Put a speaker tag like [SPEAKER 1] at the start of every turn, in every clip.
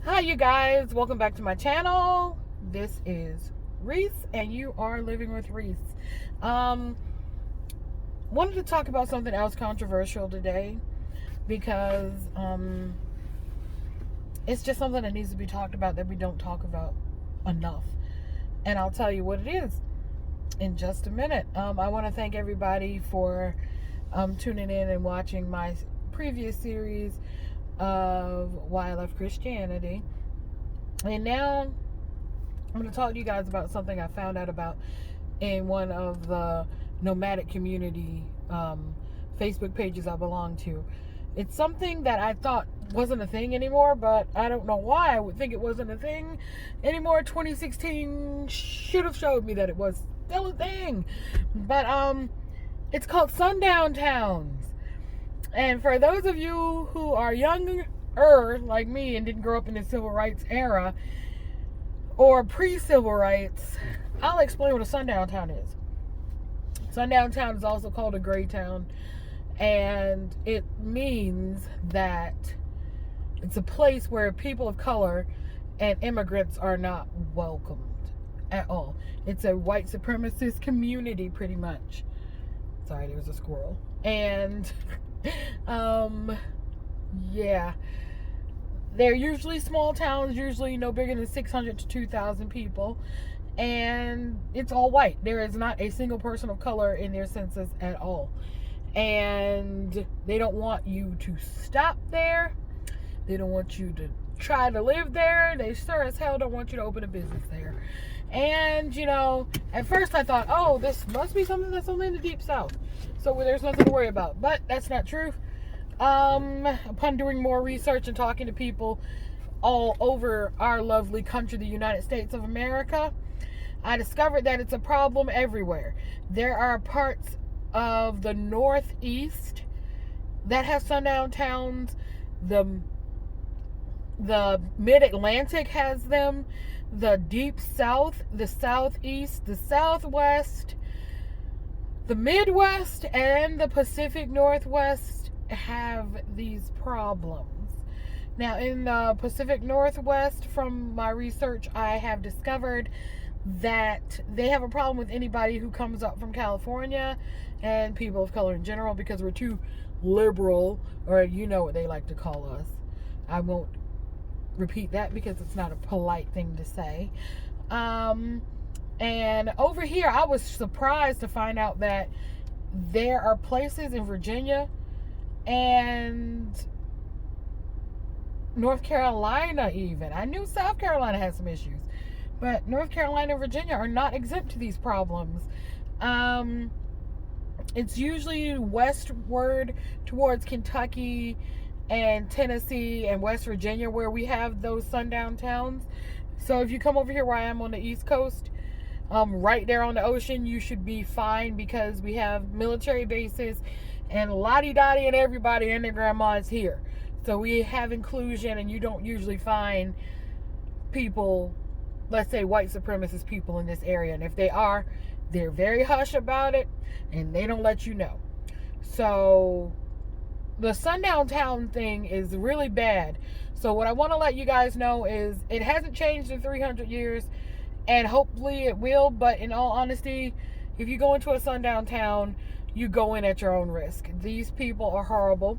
[SPEAKER 1] Hi you guys, welcome back to my channel. This is Reese and you are living with Reese. Wanted to talk about something else controversial today because it's just something that needs to be talked about that we don't talk about enough. And I'll tell you what it is in just a minute. I want to thank everybody for tuning in and watching my previous series of why I left Christianity. And now I'm going to talk to you guys about something I found out about in one of the nomadic community Facebook pages I belong to. It's something that I thought wasn't a thing anymore, but I don't know why I would think it wasn't a thing anymore. 2016 should have showed me that it was still a thing. But it's called Sundown Towns. And for those of you who are younger like me and didn't grow up in the civil rights era or pre-civil rights, I'll explain what a sundown town is. Sundown town is also called a gray town, and it means that it's a place where people of color and immigrants are not welcomed at all. It's a white supremacist community, pretty much. Sorry, there was a squirrel. And yeah, they're usually small towns, usually no bigger than 600 to 2,000 people, and it's all white. There is not a single person of color in their census at all, and they don't want you to stop there. They don't want you to try to live there. They sure as hell don't want you to open a business there. And you know, at first I thought, oh, this must be something that's only in the deep south, so there's nothing to worry about. But that's not true. Upon doing more research and talking to people all over our lovely country, the United States of America, I discovered that it's a problem everywhere. There are parts of the Northeast that have sundown towns. The Mid-Atlantic has them. The Deep South, the Southeast, the Southwest, the Midwest, and the Pacific Northwest have these problems. Now, in the Pacific Northwest, from my research, I have discovered that they have a problem with anybody who comes up from California and people of color in general, because we're too liberal, or you know what they like to call us. I won't repeat that because it's not a polite thing to say. And over here, I was surprised to find out that there are places in Virginia and North Carolina even. I knew South Carolina had some issues, but North Carolina and Virginia are not exempt to these problems. It's usually westward towards Kentucky and Tennessee and West Virginia where we have those sundown towns. So if you come over here where I am on the East Coast, right there on the ocean, you should be fine, because we have military bases and lottie-dottie and everybody and their grandma is here. So we have inclusion, and you don't usually find people, let's say white supremacist people in this area. And if they are, they're very hush about it and they don't let you know. So the sundown town thing is really bad. So what I want to let you guys know is it hasn't changed in 300 years, and hopefully it will. But in all honesty, if you go into a sundown town, you go in at your own risk. These people are horrible.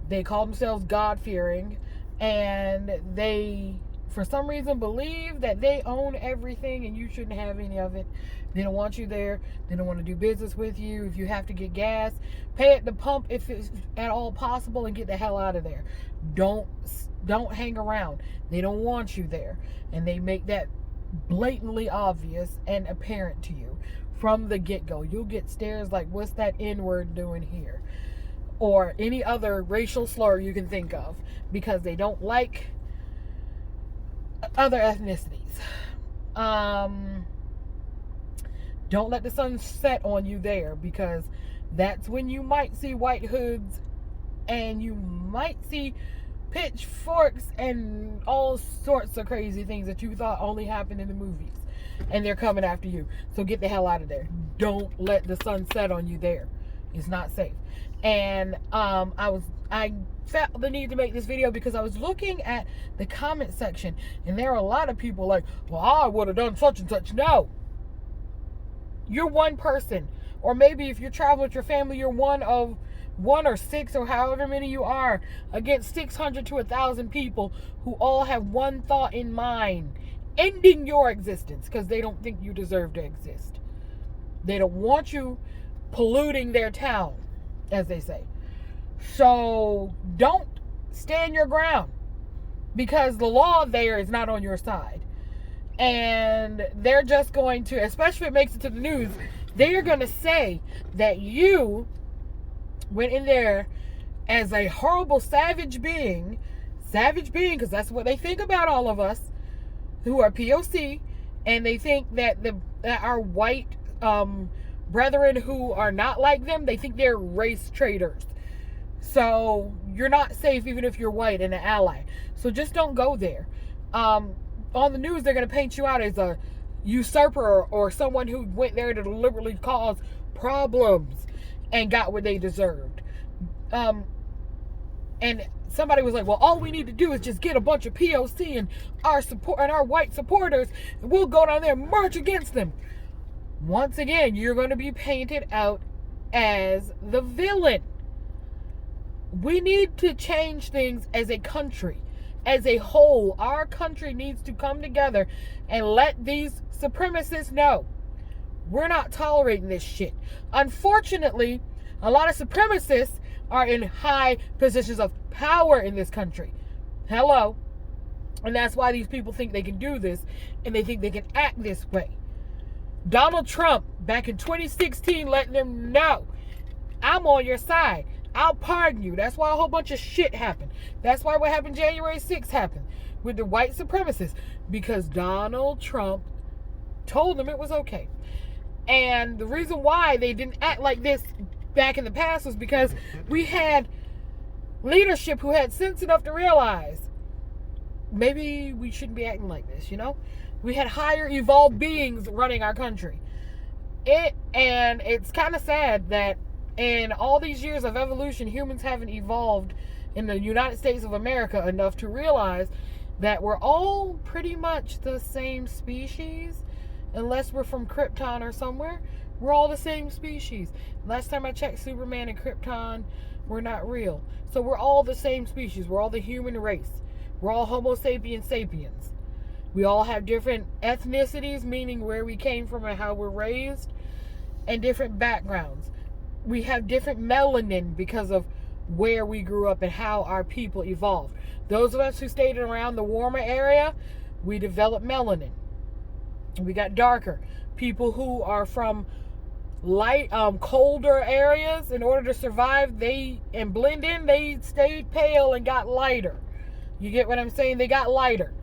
[SPEAKER 1] They call themselves God-fearing, and they, for some reason, believe that they own everything and you shouldn't have any of it. They don't want you there. They don't want to do business with you. If you have to get gas, pay at the pump if it's at all possible and get the hell out of there. Don't hang around. They don't want you there, and they make that blatantly obvious and apparent to you from the get-go. You'll get stares like, what's that N-word doing here? Or any other racial slur you can think of, because they don't like other ethnicities. Don't let the sun set on you there, because that's when you might see white hoods and you might see pitchforks and all sorts of crazy things that you thought only happened in the movies, and they're coming after you. So get the hell out of there. Don't let the sun set on you there. It's not safe. And I felt the need to make this video because I was looking at the comment section, and there are a lot of people like, well, I would have done such and such. No, you're one person, or maybe if you're traveling with your family, you're one of one or six or however many you are against 600 to 1,000 people who all have one thought in mind: ending your existence, because they don't think you deserve to exist. They don't want you polluting their town, as they say. So don't stand your ground, because the law there is not on your side. And they're just going to, especially if it makes it to the news, they are going to say that you went in there as a horrible savage being, because that's what they think about all of us who are POC, and they think that that our white brethren who are not like them, they think they're race traitors. So you're not safe even if you're white and an ally. So just don't go there. On the news, they're going to paint you out as a usurper or someone who went there to deliberately cause problems and got what they deserved. And somebody was like, well, all we need to do is just get a bunch of POC and our white supporters, and we'll go down there and march against them. Once again, you're going to be painted out as the villain. We need to change things as a country, as a whole. Our country needs to come together and let these supremacists know we're not tolerating this shit. Unfortunately, a lot of supremacists are in high positions of power in this country. Hello. And that's why these people think they can do this, and they think they can act this way. Donald Trump, back in 2016, letting them know, I'm on your side. I'll pardon you. That's why a whole bunch of shit happened. That's why what happened January 6th happened with the white supremacists, because Donald Trump told them it was okay. And the reason why they didn't act like this back in the past was because we had leadership who had sense enough to realize maybe we shouldn't be acting like this, you know? We had higher evolved beings running our country. And it's kind of sad that in all these years of evolution, humans haven't evolved in the United States of America enough to realize that we're all pretty much the same species. Unless we're from Krypton or somewhere, we're all the same species. Last time I checked, Superman and Krypton were not real. So we're all the same species. We're all the human race. We're all Homo sapiens sapiens. We all have different ethnicities, meaning where we came from and how we're raised, and different backgrounds. We have different melanin because of where we grew up and how our people evolved. Those of us who stayed around the warmer area, we developed melanin. We got darker. People who are from light, colder areas, in order to survive, and blend in, they stayed pale and got lighter. You get what I'm saying? They got lighter.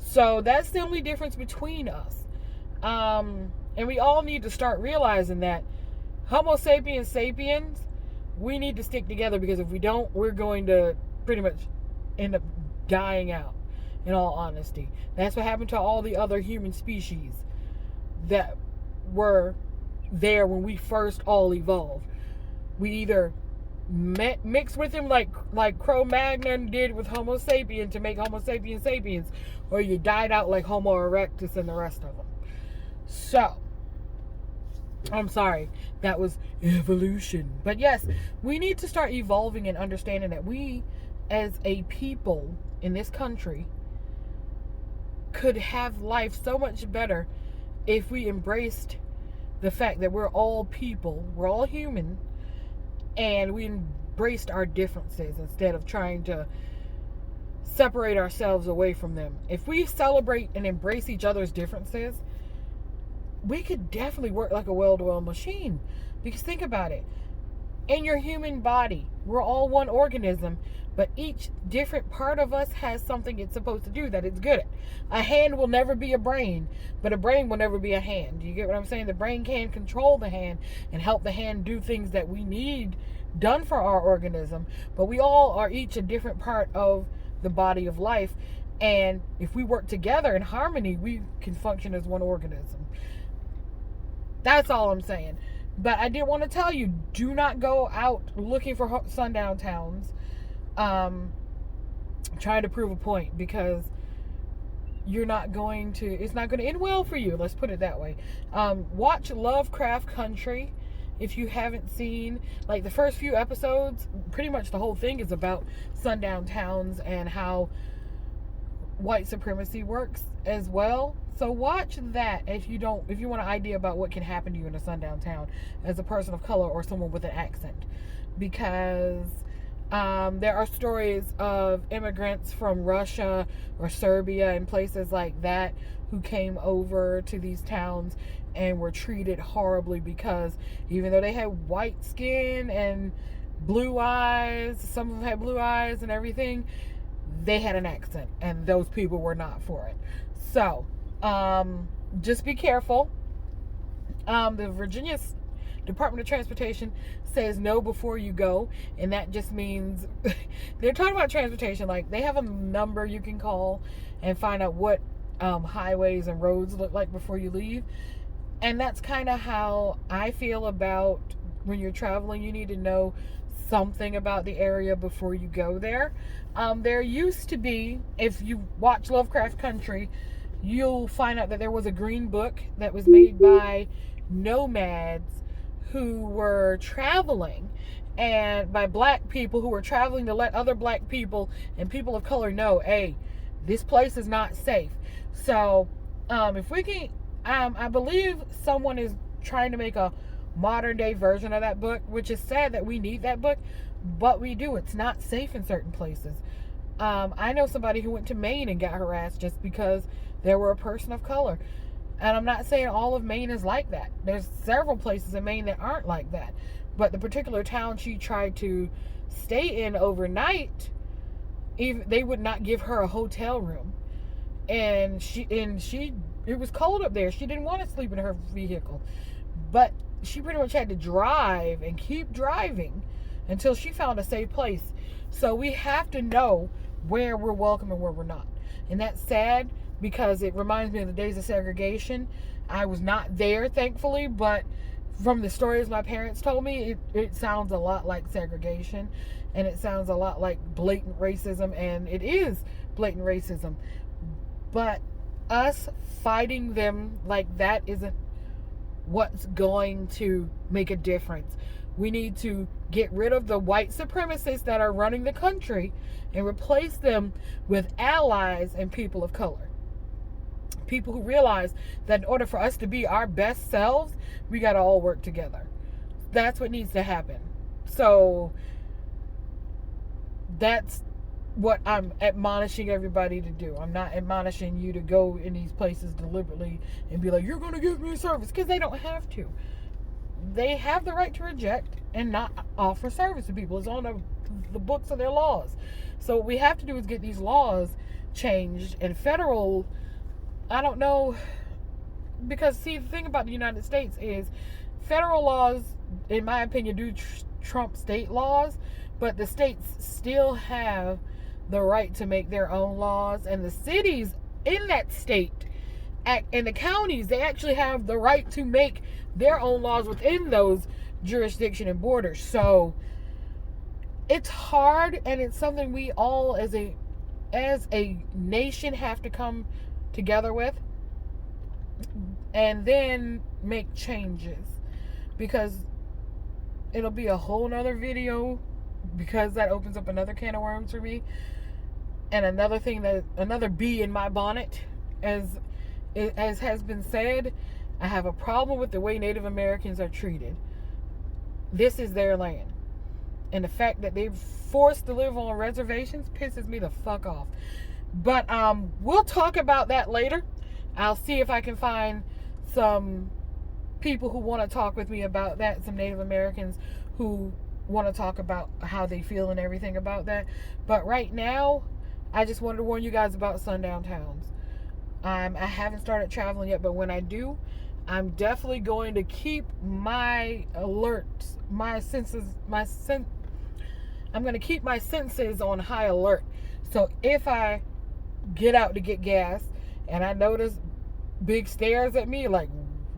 [SPEAKER 1] So that's the only difference between us. And we all need to start realizing that Homo sapiens sapiens, we need to stick together, because if we don't, we're going to pretty much end up dying out, in all honesty. That's what happened to all the other human species that were there when we first all evolved. We either mix with him like Cro-Magnon did with Homo sapien to make Homo sapiens sapiens, or you died out like Homo erectus and the rest of them. So, I'm sorry, that was evolution. But yes, we need to start evolving and understanding that we, as a people in this country, could have life so much better if we embraced the fact that we're all people, we're all human, and we embraced our differences instead of trying to separate ourselves away from them. If we celebrate and embrace each other's differences, we could definitely work like a well-oiled machine. Because think about it. In your human body, we're all one organism, but each different part of us has something it's supposed to do that it's good at. A hand will never be a brain, but a brain will never be a hand. You get what I'm saying? The brain can control the hand and help the hand do things that we need done for our organism, but we all are each a different part of the body of life, and if we work together in harmony, we can function as one organism. That's all I'm saying. But I did want to tell you, do not go out looking for sundown towns, trying to prove a point, because it's not going to end well for you. Let's put it that way. Watch Lovecraft Country. If you haven't seen, like, the first few episodes, pretty much the whole thing is about sundown towns and how white supremacy works as well. So watch that if you want an idea about what can happen to you in a sundown town as a person of color or someone with an accent. Because there are stories of immigrants from Russia or Serbia and places like that who came over to these towns and were treated horribly, because even though they had white skin and blue eyes, some of them had blue eyes and everything, they had an accent, and those people were not for it. So just be careful. The Virginia Department of Transportation says no before you go, and that just means they're talking about transportation. Like, they have a number you can call and find out what highways and roads look like before you leave. And that's kind of how I feel about when you're traveling. You need to know something about the area before you go there. There used to be, if you watch Lovecraft Country, you'll find out that there was a green book that was made by nomads who were traveling, and by black people who were traveling to let other black people and people of color know, hey, this place is not safe. So if we can, I believe someone is trying to make a modern day version of that book, which is sad that we need that book, but we do. It's not safe in certain places. I know somebody who went to Maine and got harassed just because there were a person of color. And I'm not saying all of Maine is like that. There's several places in Maine that aren't like that. But the particular town she tried to stay in overnight, even they would not give her a hotel room. And it was cold up there. She didn't want to sleep in her vehicle. But she pretty much had to drive and keep driving until she found a safe place. So we have to know where we're welcome and where we're not. And that's sad, because it reminds me of the days of segregation. I was not there, thankfully, but from the stories my parents told me, it sounds a lot like segregation, and it sounds a lot like blatant racism, and it is blatant racism. But us fighting them like that isn't what's going to make a difference. We need to get rid of the white supremacists that are running the country and replace them with allies and people of color. People who realize that in order for us to be our best selves, we got to all work together. That's what needs to happen. So that's what I'm admonishing everybody to do. I'm not admonishing you to go in these places deliberately and be like, you're going to give me service, because they don't have to. They have the right to reject and not offer service to people. It's on the books of their laws. So what we have to do is get these laws changed, and federal, I don't know, because see, the thing about the United States is federal laws, in my opinion, do trump state laws, but the states still have the right to make their own laws, and the cities in that state and the counties, they actually have the right to make their own laws within those jurisdiction and borders. So it's hard, and it's something we all as a nation have to come together with and then make changes, because it'll be a whole nother video, because that opens up another can of worms for me, and another bee in my bonnet. As has been said, I have a problem with the way Native Americans are treated. This is their land, and the fact that they're forced to live on reservations pisses me the fuck off. But we'll talk about that later. I'll see if I can find some people who want to talk with me about that, some Native Americans who want to talk about how they feel and everything about that. But right now, I just wanted to warn you guys about Sundown Towns. I haven't started traveling yet, but when I do, I'm definitely going to keep my alerts, I'm going to keep my senses on high alert. So if I get out to get gas and I notice big stares at me like,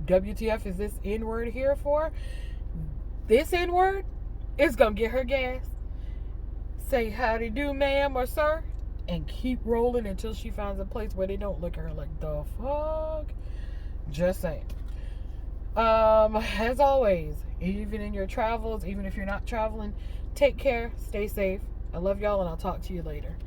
[SPEAKER 1] WTF is this N-word here for? this N-word is going to get her gas, say howdy do ma'am or sir, and keep rolling until she finds a place where they don't look at her like, the fuck? Just saying. As always, even in your travels, even if you're not traveling, take care, stay safe. I love y'all, and I'll talk to you later.